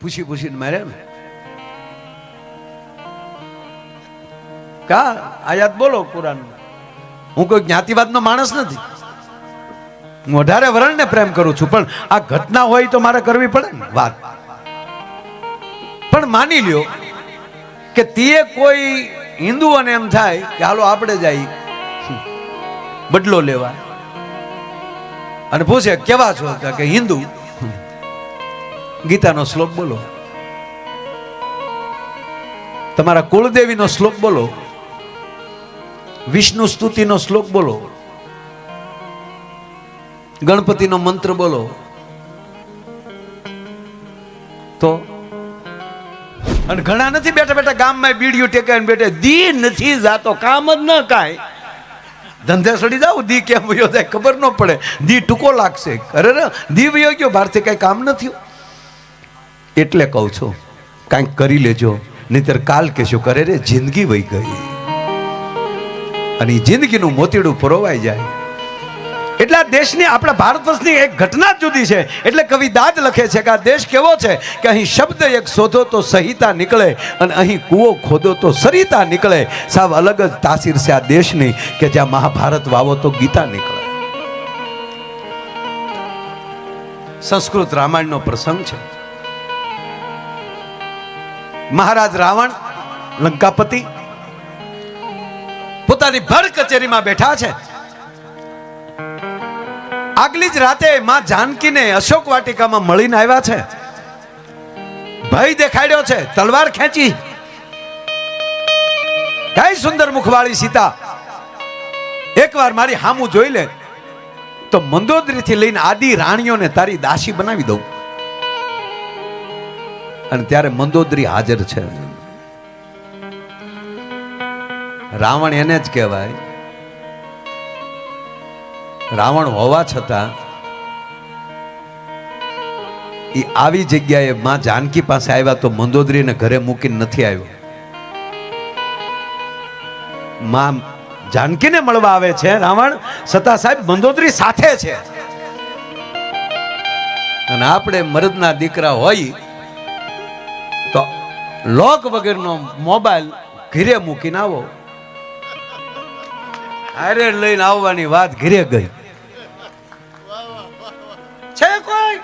પૂછીને મારે ને કા આયાત બોલો કુરાન. હું કોઈ જ્ઞાતિવાદનો માણસ નથી, હું 18 વર્ણને પ્રેમ કરું છું, પણ આ ઘટના હોય તો મારે કરવી પડે ને વાત. પણ માની લ્યો કે તે કોઈ હિન્દુઓને એમ થાય કે હાલો આપણે જઈ બદલો લેવા, અને પૂછે કેવા છો કે હિન્દુ, ગીતાનો શ્લોક બોલો, તમારા કુળદેવીનો શ્લોક બોલો, વિષ્ણુ સ્તુતિનો શ્લોક બોલો, ગણપતિનો મંત્ર બોલો, તો અને ઘણા નથી બેઠા બેઠા ગામમાં બીડીયું ટેકાઈને બેઠે, દી નથી જાતો, કામ જ ન કાંઈ, ધંધે સડી જાવ, દી કેમ વયો જાય ખબર ન પડે, દી ટૂંકો લાગશે, અરે દી વયો ગયો બહારથી કઈ કામ નથી. એટલે કહું છું કાંઈક કરી લેજો, નહીતર કાલ કહેશો કરે રે જિંદગી વહી ગઈ, અને જિંદગીનું મોતીડું પરોવાઈ જાય. એટલે આ દેશની, આપણા ભારત વર્ષની એક ઘટના જ જુદી છે. એટલે કવિ દાદ લખે છે કે આ દેશ કેવો છે કે અહીં શબ્દ એક શોધો તો સહિતા નીકળે, અને અહીં કૂવો ખોદો તો સરિતા નીકળે. સાવ અલગ જ તાસીર છે આ દેશની કે જ્યાં મહાભારત વાવો તો ગીતા નીકળે. સંસ્કૃત રામાયણનો પ્રસંગ છે. મહારાજ રાવણ લંકાપતિ પોતાની ભર કચેરીમાં બેઠા છે. આગલી જ રાતે માં જાનકીને અશોક વાટિકામાં મળીને આવ્યા છે. ભય દેખાડ્યો છે, તલવાર ખેંચી. કઈ સુંદર મુખવાળી સીતા, એકવાર મારી હામું જોઈ લે તો મંદોદરીથી લઈને આદિ રાણીઓને તારી દાસી બનાવી દઉં. અને ત્યારે મંદોદરી હાજર છે. રાવણ એને જ કહેવાય. રાવણ હોવા છતાં એ આવી જગ્યાએ માં જાનકી પાસે આવ્યા તો મંદોદરીને ઘરે મૂકીને નથી આવ્યો. માં જાનકીને મળવા આવે છે રાવણ, છતાં સાહેબ મંદોદરી સાથે છે. અને આપણે મર્દના દીકરા હોય તો લોક વગરનો મોબાઈલ ઘરે મૂકીને આવો, હારે લઈને આવવાની વાત ઘરે ગઈ છે. કોઈ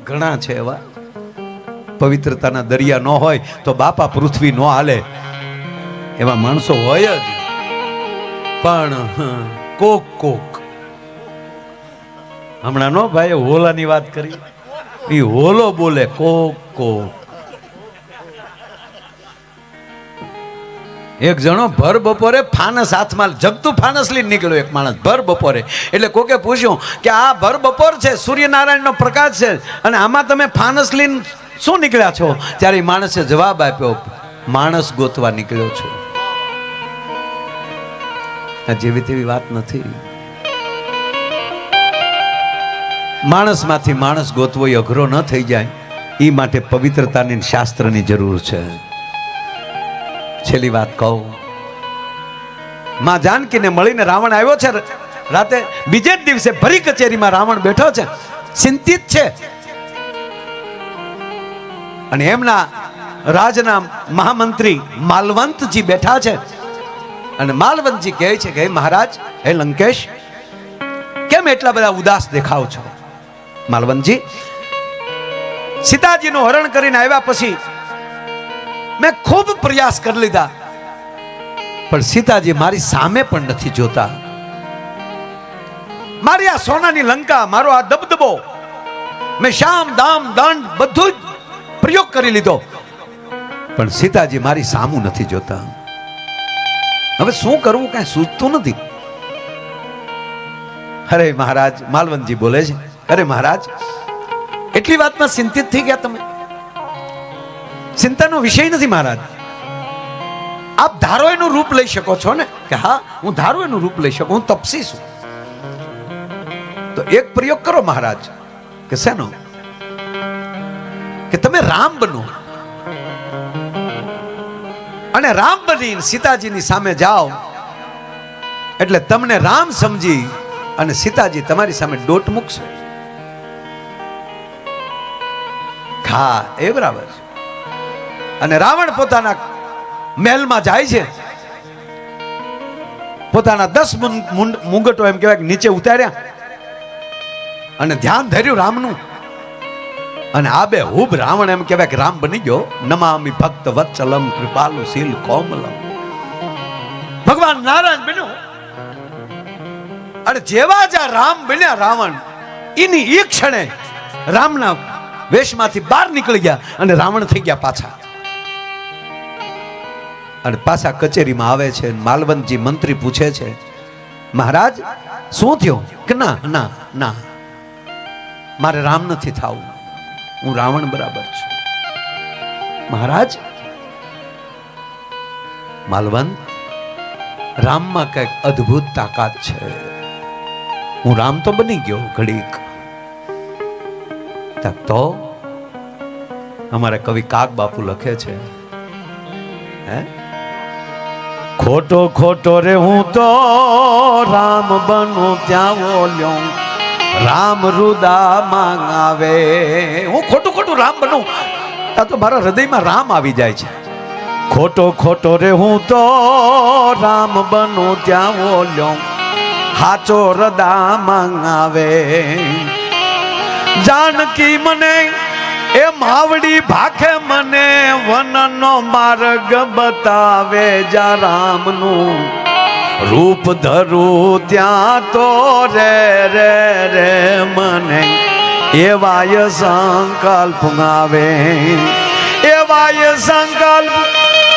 ઘણા છે એવા, પવિત્રતાના દરિયા ન હોય તો બાપા પૃથ્વી ન હાલે એવા માણસો હોય જ. પણ કોક કોક હમણાં નો ભાઈ હોલાની વાત કરી, એ હોલો બોલે કોક કોક. એક જણો ભર બપોરે ફાનસ હાથમાં, જગતું ફાનસ લઈને નીકળ્યો એક માણસ ભર બપોરે. એટલે કોકે પૂછ્યું કે આ ભર બપોર છે, સૂર્યનારાયણનો પ્રકાશ છે, અને આમાં તમે ફાનસ લઈને શું નીકળ્યા છો? ત્યારે માણસે જવાબ આપ્યો, માણસ ગોતવા નીકળ્યો છું. આ જેવી તેવી વાત નથી. માણસમાંથી માણસ ગોતવો એ અઘરો ન થઈ જાય, એ માટે પવિત્રતાની શાસ્ત્રની જરૂર છે. છેલ્લી વાત કહું, માં જાનકીને મળીને રાવણ આવ્યો છે રાતે. બીજે જ દિવસે ભરી કચેરીમાં રાવણ બેઠો છે, ચિંતિત છે. અને એમના રાજના મહામંત્રી માલવંતજી બેઠા છે. અને માલવંતજી કહે છે કે હે મહારાજ, હે લંકેશ, કેમ એટલા બધા ઉદાસ દેખાવ છો? માલવંતજી, સીતાજીનું હરણ કરીને આવ્યા પછી મેં ખૂબ પ્રયાસ કરી લીધા, પણ સીતાજી મારી સામે પણ નથી જોતા. મારી આ સોનાની લંકા, મારો આ દબદબો, મેં શામ દામ દંડ બધું જ પ્રયોગ કરી લીધો, પણ સીતાજી મારી સામું નથી જોતા. હવે શું કરવું કઈ સૂચતું નથી. અરે મહારાજ, માલવંતજી બોલે છે, અરે મહારાજ, એટલી વાતમાં ચિંતિત થઈ ગયા તમે? ચિંતાનો વિષય નથી મહારાજ. આપ ધારો એનું રૂપ લઈ શકો છો ને? કે હા, હું ધારો એનું રૂપ લઈ શકું, હું તપસી છું. તો એક પ્રયોગ કરો મહારાજ. કે શેનો? કે તમે રામ બનો, અને રામ બની સીતાજીની સામે જાઓ, એટલે તમને રામ સમજી અને સીતાજી તમારી સામે દોટ મૂકશે. હા એ બરાબર છે. અને રાવણ પોતાના મહેલમાં જાય છે, પોતાના 10 મુંગટો એમ કહેવાય નીચે ઉતાર્યા અને ધ્યાન ધર્યું રામનું. અને આબે હુબ રાવણ એમ કહેવાય કે રામ બની ગયો. નમામિ ભક્ત વત્સલમ કૃપાલુ શીલ કોમલમ. ભગવાન નારાયણ બન્યો. અને જેવા જ રામ બન્યા રાવણ, એની એક ક્ષણે રામના વેશમાંથી બહાર નીકળી ગયા અને રાવણ થઈ ગયા પાછા. અને પાછા કચેરીમાં આવે છે. માલવંતજી મંત્રી પૂછે છે, મહારાજ શું થયું? કે ના ના ના, મારે રામ નથી થાવું, હું રાવણ બરાબર છું. મહારાજ, માલવંત, રામમાં કઈક અદ્ભુત તાકાત છે. હું રામ તો બની ગયો ઘડીક. તો અમારે કવિ કાગ બાપુ લખે છે, હે, ખોટો ખોટો રે હું તો રામ બનું ત્યાં બોલ્યો, રામ રુદા માંગાવે. હું ખોટું ખોટું રામ બનું, આ તો મારા હૃદયમાં રામ આવી જાય છે. ખોટો ખોટો રે હું તો રામ બનું ત્યાં બોલ્યો, હાચો રદા માંગાવે. જાનકી મને એ માવડી ભાખે મને વનનો માર્ગ બતાવે. જા રામનું રૂપ ધરું ત્યાં તો રે રે રે મને એવાય સંકલ્પ આવે. એવાય સંકલ્પ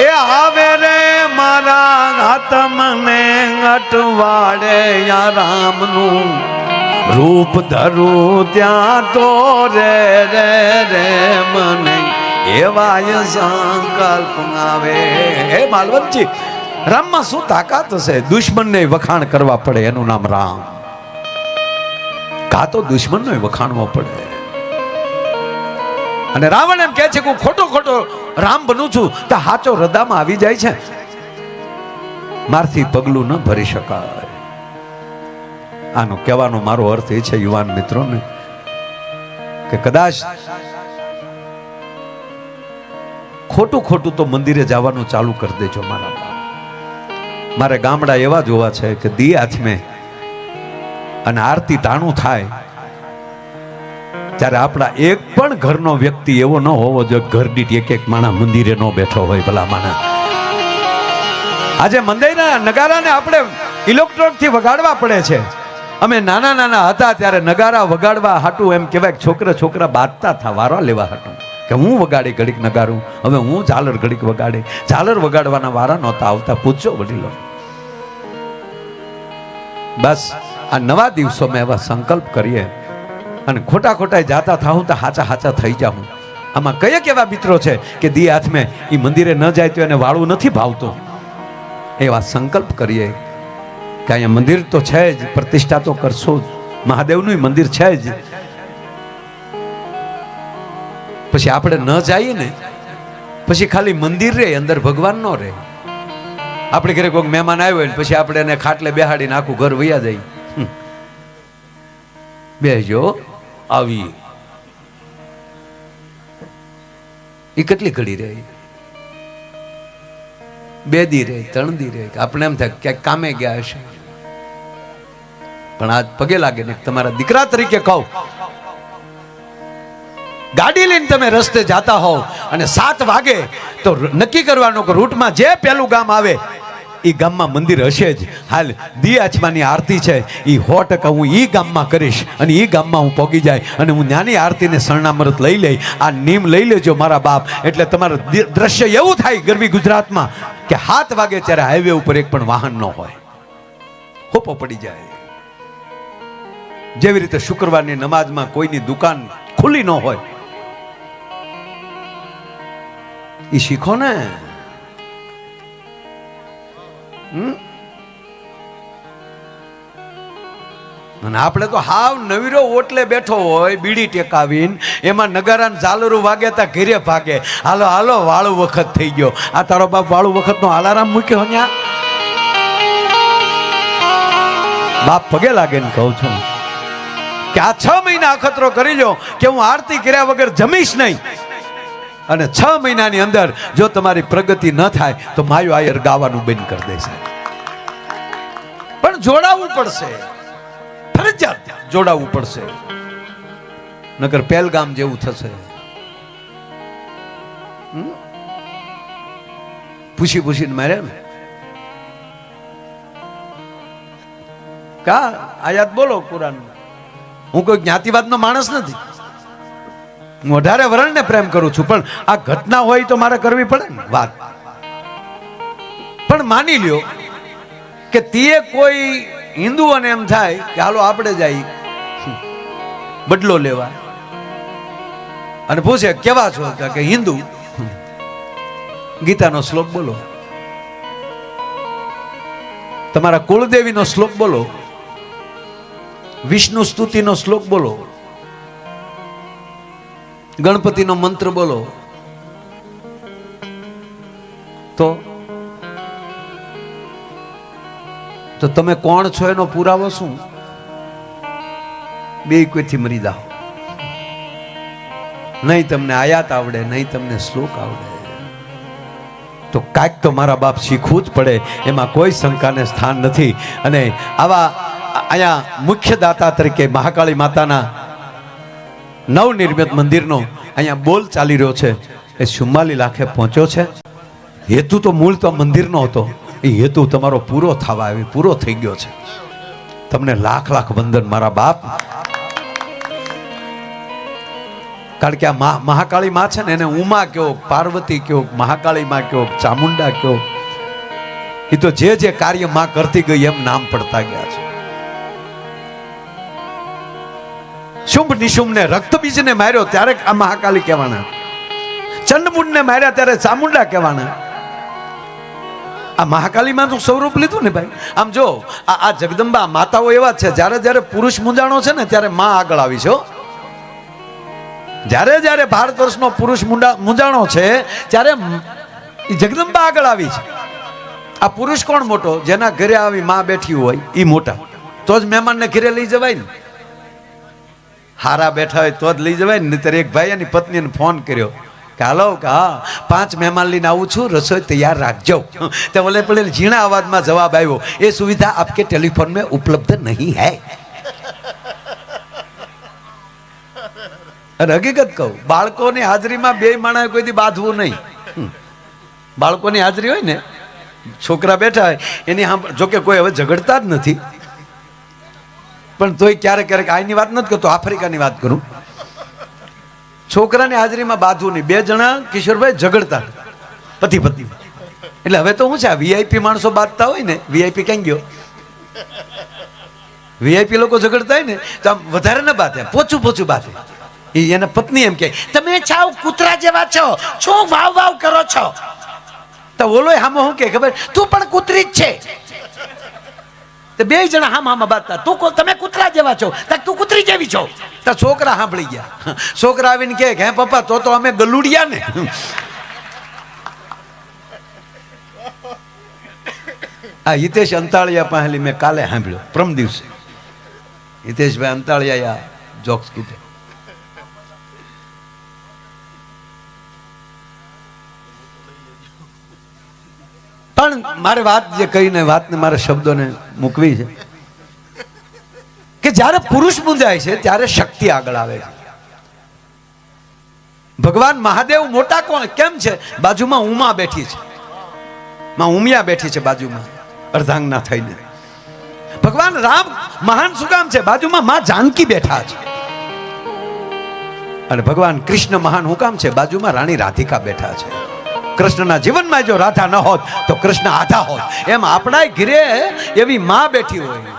એ આવે રે મારા હાથ મને અટવાડે. યા રામનું રૂપ ધરું ત્યાં તો રે રે રે મને એવાય સંકલ્પ આવે. હે માલવંતજી, રામમાં શું તાકાત હશે? દુશ્મનને વખાણ કરવા પડે, એનું નામ રામ. કા તો દુશ્મનને વખાણવો પડે. અને રાવણ એમ કહે છે કે હું ખોટો ખોટો રામ બનું છું, તો હાચો હૃદયમાં આવી જાય છે. મારથી પગલું ન ભરી શકાય. આનો કહેવાનો મારો અર્થ એ છે યુવાન મિત્રોને કે કદાચ ખોટું ખોટું તો મંદિરે જવાનું ચાલુ કરી દેજો મારા બાપ. મારે ગામડા એવા જોવા છે કે દી હાથમે અને આરતી ટાણું થાય ત્યારે આપણા એક પણ ઘરનો વ્યક્તિ એવો ન હોવો જોઈએ ઘર દીઠ એક એક માણસ મંદિરે ન બેઠો હોય. ભલા માણસ આજે મંદિરના નગારાને આપણે ઇલેક્ટ્રોનિક થી વગાડવા પડે છે. અમે નાના નાના હતા ત્યારે નગારા વગાડવા હાટું એમ કહેવાય છોકરા છોકરા બાંધતા હતા વારા લેવા હાટું કે હું વગાડી ઘડીક નગારું. હવે હું ઝાલર ઘડીક વગાડે. ઝાલર વગાડવાના વારા નહોતા આવતા. પૂછજો વડીલો. બસ આ નવા દિવસોમાં એવા સંકલ્પ કરીએ અને ખોટા ખોટા જાતા થાઉં તો હાચા હાચા થઈ જાઉં. આમાં કયા કેવા મિત્રો છે કે દી હાથમે એ મંદિરે ન જાય તો એને વાળું નથી ભાવતું. એવા સંકલ્પ કરીએ કે અહીંયા મંદિર તો છે જ, પ્રતિષ્ઠા તો કરશો જ, મહાદેવનું મંદિર છે જ. પછી આપણે ન જઈએ ને, પછી ખાલી મંદિર રે, અંદર ભગવાન નો રે. આપણે ઘરે કોઈ મહેમાન આવ્યો હોય ને પછી આપણે એને ખાટલે બેહાડીને આખું ઘર વયા જાય. બેજો આવી એ કેટલી ઘડી રહી? 2 દી રહી, 3 દી રહી. આપણે એમ થાય ક્યાંક કામે ગયા હશે. પણ આજ પગે લાગે ને તમારા દીકરા તરીકે કહું, ગાડી લઈને તમે રસ્તે જાતા હોવ અને 7 વાગે તો નક્કી કરવાનું કે રૂટમાં જે પેલું ગામ આવે એ ગામમાં મંદિર હશે જ. હાલ દી આચમાની આરતી છે એ 100% હું એ ગામમાં કરીશ અને એ ગામમાં હું પહોંચી જાય અને હું નાની આરતીને શરણામૃત લઈ લઈ. આ નિયમ લઈ લેજો મારા બાપ. એટલે તમારું દ્રશ્ય એવું થાય ગરવી ગુજરાતમાં કે 7 વાગે ત્યારે હાઈવે ઉપર એક પણ વાહન ન હોય, હોપો પડી જાય. જેવી રીતે શુક્રવારની નમાજમાં કોઈની દુકાન ખુલ્લી ન હોય, એ શીખો ને. અને આપણે તો હાવ નવીરો ઓટલે બેઠો હોય બીડી ટેકાવીને, એમાં નગારાને ઝાલરું વાગે તા ઘેરે ભાગે. હાલો હાલો વાળું વખત થઈ ગયો. આ તારો બાપ વાળું વખત નો અલાર્મ મૂક્યો ન્યા? બાપ પગે લાગે ને કહું છું કે આ 6 મહિના અખતરો કરી લો કે હું આરતી કર્યા વગર જમીશ નહીં. અને 6 મહિનાની અંદર જો તમારી પ્રગતિ ન થાય તો માયો આયર ગાવાનું બંધ કરી દેશે. પણ જોડાવવું પડશે, ફરજિયાત જોડાવવું પડશે, નકર પહેલગામ જેવું થશે. પૂછી પૂછીને માર્યા ને કા આયાત બોલો કુરાન. હું કોઈ જ્ઞાતિવાદનો માણસ નથી, હું 18 વર્ણને પ્રેમ કરું છું, પણ આ ઘટના હોય તો મારે કરવી પડે ને વાત. પણ માની લ્યો કે તે કોઈ હિન્દુઓને એમ થાય કે હાલો આપણે જઈ બદલો લેવા, અને પૂછે કેવા છો કે હિન્દુ, ગીતાનો શ્લોક બોલો, તમારા કુળદેવીનો શ્લોક બોલો, વિષ્ણુ સ્તુતિનો શ્લોક બોલો, ગણપતિનો મંત્ર બોલો, તો તમે કોણ છો એનો પુરાવો શું? બે કોઈથી મરી જાઓ. નહીં તમને આયાત આવડે, નહીં તમને શ્લોક આવડે, તો કાંઈક તો મારા બાપ શીખવું જ પડે, એમાં કોઈ શંકાને સ્થાન નથી. અને આવા અહીંયા મુખ્ય દાતા તરીકે મહાકાળી માતાના નવનિર્મિત મંદિરનો અહીંયા બોલ ચાલી રહ્યો છે, એ 44 લાખે પહોંચ્યો છે. હેતુ તો મૂળ તો મંદિરનો હતો, એ હેતુ તમારો પૂરો થવા આવી પૂરો થઈ ગયો છે. તમને લાખ લાખ વંદન મારા બાપ. કારણ કે આ મહાકાળી માં છે ને, એને ઉમા કયો, પાર્વતી કયો, મહાકાળી માં કયો, ચામુંડા કયો, એ તો જે જે કાર્ય માં કરતી ગઈ એમ નામ પડતા ગયા છે. શુંભ નિશુંભને રક્તબીજને માર્યો ત્યારે આ મહાકાળી કહેવાના, ચંડમુંડને માર્યા ત્યારે ચામુંડા કહેવાના. આ મહાકાળી માં સ્વરૂપ લીધું ને ભાઈ. આમ જો આ જગદંબા માતાઓ એવા છે, જ્યારે જ્યારે પુરુષ મૂંઝાણો છે ને ત્યારે માં આગળ આવી છે. જ્યારે જ્યારે ભારત વર્ષનો પુરુષ મૂંઝાણો છે ત્યારે જગદંબા આગળ આવી છે. આ પુરુષ કોણ મોટો? જેના ઘરે આવી માં બેઠી હોય એ મોટા, તો જ મહેમાનને ઘરે લઈ જવાય ને. હારા બેઠા હોય તો જ લઈ જવાય ને. નહીતર એક ભાઈ એની પત્નીને ફોન કર્યો કે હાલો કે હા 5 મહેમાન લઈને આવું છું, રસોઈ તૈયાર રાખજો. તો બોલે પડે ઝીણા અવાજમાં જવાબ આવ્યો, એ સુવિધા આપકે ટેલિફોન में उपलब्ध नहीं है. અને હકીકત કહું, બાળકોની હાજરીમાં 2 માણસ કોઈથી બાંધવું નહીં. બાળકોની હાજરી હોય ને, છોકરા બેઠા હોય એની જોકે કોઈ હવે ઝઘડતા જ નથી, પણ તોય ક્યારેક ક્યારેક આની વાત નથી કરતો, આફ્રિકાની વાત કરું. છોકરાની હાજરીમાં બાંધવું નહીં. 2 જણા કિશોરભાઈ ઝઘડતા પતિ પત્ની, એટલે હવે તો શું છે, વીઆઈપી માણસો બાંધતા હોય ને, વીઆઈપી ક્યાં ગયો? વીઆઈપી લોકો ઝઘડતા હોય ને તો આમ વધારે ન બાંધે, પોચું પોચું બાંધે. એના પત્ની એમ કે તમે છાવ કૂતરા જેવા છો, શું વાવ વાવ કરો છો? તો ઓલો હામો શું કે ખબર, તું પણ કૂતરી જ છે. તો 2 જણા હામાં બાંધતા, તમે કૂતરા જેવા છો, તું કૂતરી જેવી છો. તો છોકરા સાંભળી ગયા. છોકરા આવીને કે હે પપ્પા, તો અમે ગલુડિયા ને. આ હિતેશ અંતાળિયા પાસે મેં કાલે સાંભળ્યો, પ્રમ દિવસે હિતેશભાઈ અંતાળિયા જોક્સ કીધે. પણ મારે વાત જે કહીને વાતને મારે શબ્દોને મૂકવી છે કે જ્યારે પુરુષ મૂંઝાય છે ત્યારે શક્તિ આગળ આવે છે. ભગવાન મહાદેવ મોટા કોણ કેમ છે? બાજુમાં ઉમા બેઠી છે, માં ઉમિયા બેઠી છે બાજુમાં અર્ધાંગના થઈને. ભગવાન રામ મહાન શું કામ છે? બાજુમાં માં જાનકી બેઠા છે. અને ભગવાન કૃષ્ણ મહાન હું કામ છે? બાજુમાં રાણી રાધિકા બેઠા છે. કૃષ્ણના જીવનમાં જો રાધા ન હોત તો કૃષ્ણ આધા હોત. એમ આપણા ઘરે એવી માં બેઠી હોય.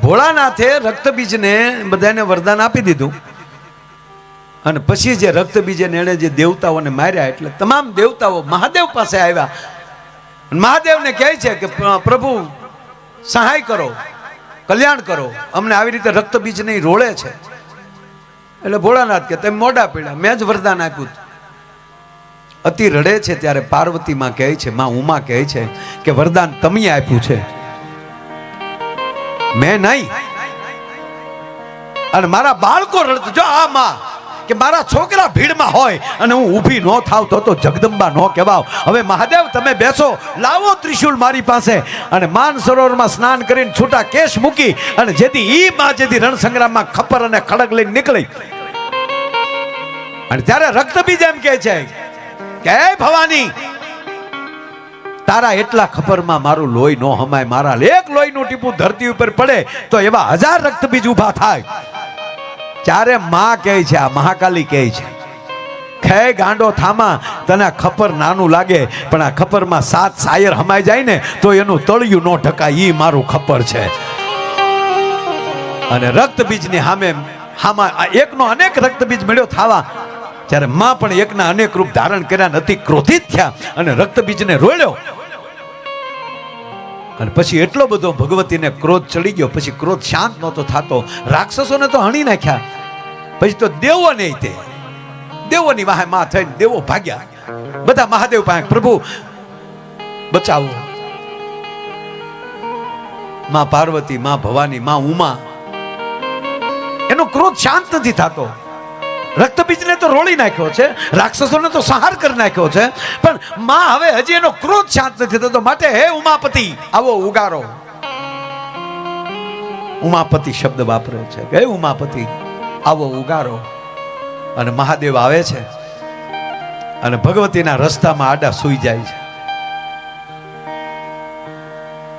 ભોળાનાથે રક્તબીજને બધાને વરદાન આપી દીધું, અને પછી જે રક્તબીજે એણે જે દેવતાઓને માર્યા, એટલે તમામ દેવતાઓ મહાદેવ પાસે આવ્યા. મહાદેવને કહે છે કે પ્રભુ સહાય કરો, કલ્યાણ કરો, અમને આવી રીતે રક્તબીજને રોળે છે. એટલે ભોળાનાથ કે તમે મોઢા પીડા, મેં જ વરદાન આપ્યું. અતિ રડે છે ત્યારે પાર્વતી માં કહે છે, માં ઉમા કહે છે કે વરદાન તમે આપ્યું છે, મેં નહીં. અને મારા બાળકો રડતા, જો આ માં કે મારા છોકરા ભીડમાં હોય અને હું ઊભી ન થાવ તો જગદંબા ન કહેવાવ. હવે મહાદેવ તમે બેસો, લાવો ત્રિશૂળ મારી પાસે. અને માન સરોવરમાં સ્નાન કરીને છૂટા કેશ મૂકી અને જેથી રણ સંગ્રામમાં ખપર અને ખડગ લઈને નીકળી. અને ત્યારે રક્તબીજ એમ કહે છે કે હે ભવાની, તારા એટલા ખપરમાં મારું લોહી નો હમાય. મારા એક લોહીનું ટીપું ધરતી ઉપર પડે તો એવા 1000 રક્તબીજ ઊભા થાય. ત્યારે માં કહે છે, આ મહાકાલી કહે છે, ખે ગાંડો થામા, તને ખપર નાનું લાગે પણ આ ખપરમાં 7 સાયર હમાઈ જાય ને તો એનું તળિયું નો ઢકાય. ઈ મારું ખપર છે. અને રક્તબીજની હામાં એકનો અનેક રક્તબીજ મળ્યો થાવા. ત્યારે માં પણ એકના અનેક રૂપ ધારણ કર્યા, નથી ક્રોધિત થયા અને રક્તબીજને રોળ્યો. અને પછી એટલો બધો ભગવતીને ક્રોધ ચડી ગયો. પછી ક્રોધ શાંત નહોતો થતો. રાક્ષસોને તો હણી નાખ્યા. પછી તો દેવો નહીં, તે દેવોની વાહે માં થઈને દેવો ભાગ્યા. બધા મહાદેવ પાસે, પ્રભુ બચાવો. માં પાર્વતી, માં ભવાની, માં ઉમા, એનો ક્રોધ શાંત નથી થતો. રક્તબીજને તો રોળી નાખ્યો છે, રાક્ષસોને તો સંહાર કરી નાખ્યો છે, પણ માં હવે હજી એનો ક્રોધ શાંત નથી થતો. માટે હે ઉમાપતિ, આવો ઉગારો. ઉમાપતિ શબ્દ વાપરે છે. હે ઉમાપતિ, આવો ઉગારો. અને મહાદેવ આવે છે અને ભગવતીના રસ્તામાં આડા સૂઈ જાય છે.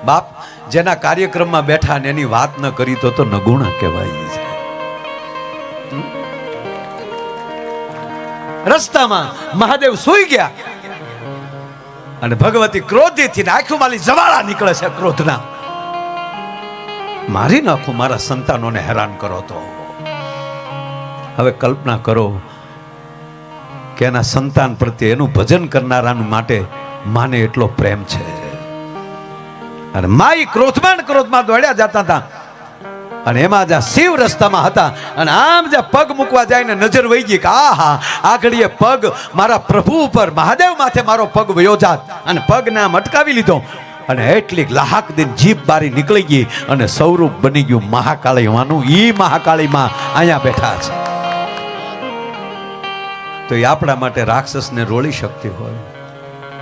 બાપ જેના કાર્યક્રમમાં બેઠા ને એની વાત ન કરી તો નગુણા કહેવાય છે. રસ્તામાં મહાદેવ સૂઈ ગયા અને ભગવતી ક્રોધથી આંખો માલી જવાળા નીકળે છે ક્રોધના. મારી નાખું, મારા સંતાનોને હેરાન કરો તો. હવે કલ્પના કરો કે એના સંતાન પ્રત્યે, એનું ભજન કરનારાનું માટે માને એટલો પ્રેમ છે. અને માઈ ક્રોધમાં દોડ્યા જતા હતા. અને એમાં જ્યાં શિવ રસ્તામાં હતા અને આમ જ્યાં પગ મૂકવા જાય ને નજર વહી ગઈ કે આહા, આગળ એ પગ મારા પ્રભુ ઉપર, મહાદેવ માથે મારો પગ વયો જાત. અને પગને આમ અટકાવી લીધો અને એટલી લાહક દિન જીભ બારી નીકળી ગઈ અને સ્વરૂપ બની ગયું મહાકાળી માનું. ઈ મહાકાળી માં અહીંયા બેઠા છે. તો એ આપણા માટે રાક્ષસને રોળી શકતી હોય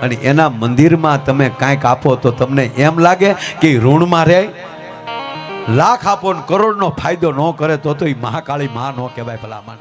અને એના મંદિરમાં તમે કાંઈક આપો તો તમને એમ લાગે કે ઋણમાં રહે. લાખ આપો ને કરોડનો ફાયદો ન કરે તો એ મહાકાળી માં ન કહેવાય ભલામણ.